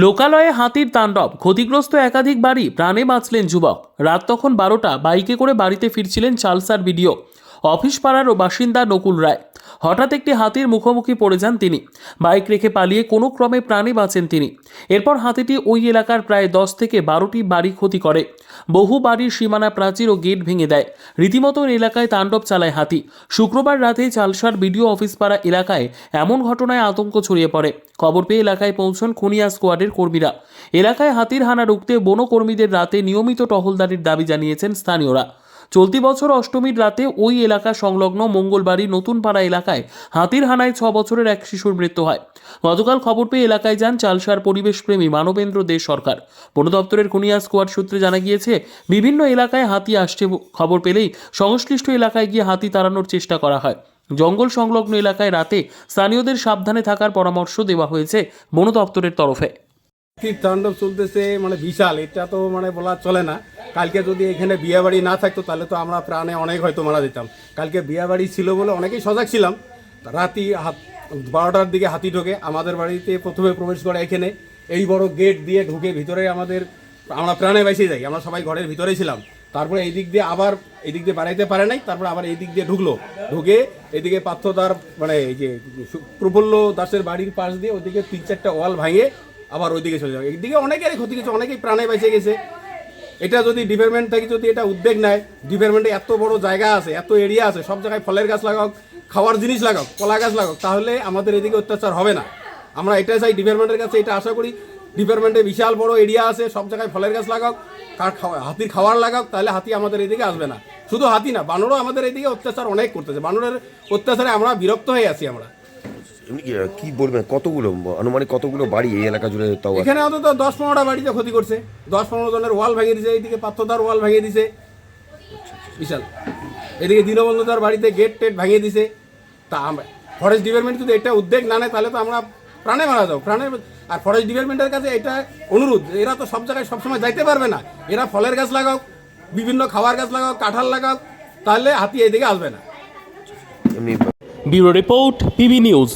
লোকালয়ে হাতির তাণ্ডব, ক্ষতিগ্রস্ত একাধিক বাড়ি, প্রাণে বাঁচলেন যুবক। রাত তখন 12টা, বাইকে করে বাড়িতে ফিরছিলেন চালসার বিডিও অফিস পাড়ার বাসিন্দা নকুল রায়। হঠাৎ একটি হাতির মুখোমুখি পড়ে যান তিনি। বাইক রেখে পালিয়ে কোনো ক্রমে প্রাণে বাঁচেন তিনি। এরপর হাতিটি ওই এলাকার প্রায় 10 থেকে 12টি বাড়ি ক্ষতি করে। বহু বাড়ির সীমানা প্রাচীর ও গেট ভেঙে দেয়। রীতিমতো এলাকায় তাণ্ডব চালায় হাতি। শুক্রবার রাতে চালসার বিডিও অফিস পাড়া এলাকায় এমন ঘটনায় আতঙ্ক ছড়িয়ে পড়ে। খবর পেয়ে এলাকায় পৌঁছন খুনিয়া স্কোয়াডের কর্মীরা। এলাকায় হাতির হানা রুখতে বনকর্মীদের রাতে নিয়মিত টহলদারির দাবি জানিয়েছেন স্থানীয়রা। চলতি বছর অষ্টমীর রাতে ওই এলাকা সংলগ্ন মঙ্গলবাড়ি নতুনপাড়া এলাকায় হাতির হানায় 6 বছরের এক শিশুর মৃত্যু হয়। গতকাল খবর পেয়ে এলাকায় যান চালসার পরিবেশপ্রেমী মানবেন্দ্র দে সরকার। বন দপ্তরের খুনিয়া স্কোয়াড সূত্রে জানা গিয়েছে, বিভিন্ন এলাকায় হাতি আসছে খবর পেলেই সংশ্লিষ্ট এলাকায় গিয়ে হাতি তাড়ানোর চেষ্টা করা হয়। জঙ্গল সংলগ্ন এলাকায় রাতে স্থানীয়দের সাবধানে থাকার পরামর্শ দেওয়া হয়েছে বন দপ্তরের তরফে। হাতির তাণ্ডব চলতেছে, বিশাল, এটা তো বলা চলে না। কালকে যদি এখানে বিয়েবাড়ি না থাকতো তাহলে তো আমরা প্রাণে অনেক হয়তো মারা যেতাম। কালকে বিয়েবাড়ি ছিল বলে অনেকেই সজাগ ছিলাম। রাতি 12টার দিকে হাতি ঢোকে আমাদের বাড়িতে, প্রথমে প্রবেশ করে এখানে এই বড় গেট দিয়ে ঢুকে ভিতরে আমরা প্রাণে বেঁচে যাই। আমরা সবাই ঘরের ভিতরেই ছিলাম। তারপরে এই দিক দিয়ে আবার এই দিক দিয়ে বাড়াইতে পারে নাই, তারপরে আবার এই দিক দিয়ে ঢুকে এদিকে পার্থদার এই যে প্রফুল্ল দাসের বাড়ির পাশ দিয়ে ওইদিকে 3-4টা ওয়াল ভাঙে আবার ওইদিকে চলে যাবে। এইদিকে অনেকেরই ক্ষতি গেছে, অনেকেই প্রাণে বেঁচে গেছে। এটা যদি ডিপার্টমেন্ট থেকে যদি এটা উদ্যোগ নেয়, ডিপার্টমেন্টে এত বড় জায়গা আছে, এত এরিয়া আছে, সব জায়গায় ফলের গাছ লাগাও, খাওয়ার জিনিস লাগাও, কলা গাছ লাগাও, তাহলে আমাদের এদিকে অত্যাচার হবে না। আমরা এটা চাই ডিপার্টমেন্টের কাছে, এটা আশা করি। ডিপার্টমেন্টে বিশাল বড় এরিয়া আছে, সব জায়গায় ফলের গাছ লাগাও, হাতির খাওয়ার লাগাও, তাহলে হাতি আমাদের এদিকে আসবে না। শুধু হাতি না, বানরও আমাদের এদিকে অত্যাচার অনেক করতেছে। বানরের অত্যাচারে আমরা বিরক্ত হয়ে আছি। আমরা কি বলবেন, কতগুলো আনুমানিক কতগুলো বাড়ি এই এলাকা জুড়ে? তাও এখানে অন্তত 10-15টা বাড়িতে ক্ষতি করছে। 10-15 জনের ওয়াল ভেঙে দিছে, এইদিকে পার্থদার ওয়াল ভেঙে দিছে বিশাল। এদিকে দীনবন্ধুদার বাড়িতে গেট টেট ভেঙে দিছে। তা ফরেস্ট ডিপার্টমেন্ট যদি এটা উদ্যোগ না নেয় তাহলে তো আমরা প্রাণে মারা যাবো। আর ফরেস্ট ডিপার্টমেন্টের কাছে এটা অনুরোধ, এরা তো সব জায়গায় সবসময় যাইতে পারবে না। এরা ফলের গাছ লাগাও, বিভিন্ন খাওয়ার গাছ লাগাও, কাঁঠাল লাগাও, তাহলে হাতি এদিকে আসবে না। Bureau report, PB news.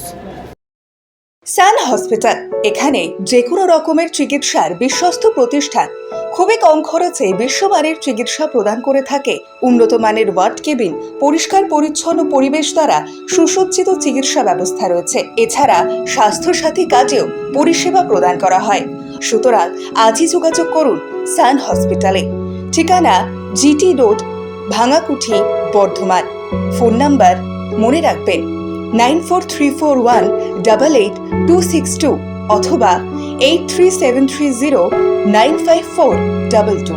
Sun hospital, এখানে যে কোনো রকমের চিকিৎসার বিশ্বস্ত প্রতিষ্ঠান। খুবই কম খরচে বিশ্বমানের চিকিৎসা প্রদান করে থাকে। উন্নত মানের ওয়ার্ড কেবিন, পরিষ্কার পরিচ্ছন্ন পরিবেশ দ্বারা সুসজ্জিত চিকিৎসা ব্যবস্থা রয়েছে। এছাড়া স্বাস্থ্যসাথী কাজেও পরিষেবা প্রদান করা হয়। সুতরাং আজই যোগাযোগ করুন সান হসপিটালে। ঠিকানা GT road, Bhangakuthi, Bardhaman. Phone number মনে রাখবেন 9434188262 অথবা 83730954222।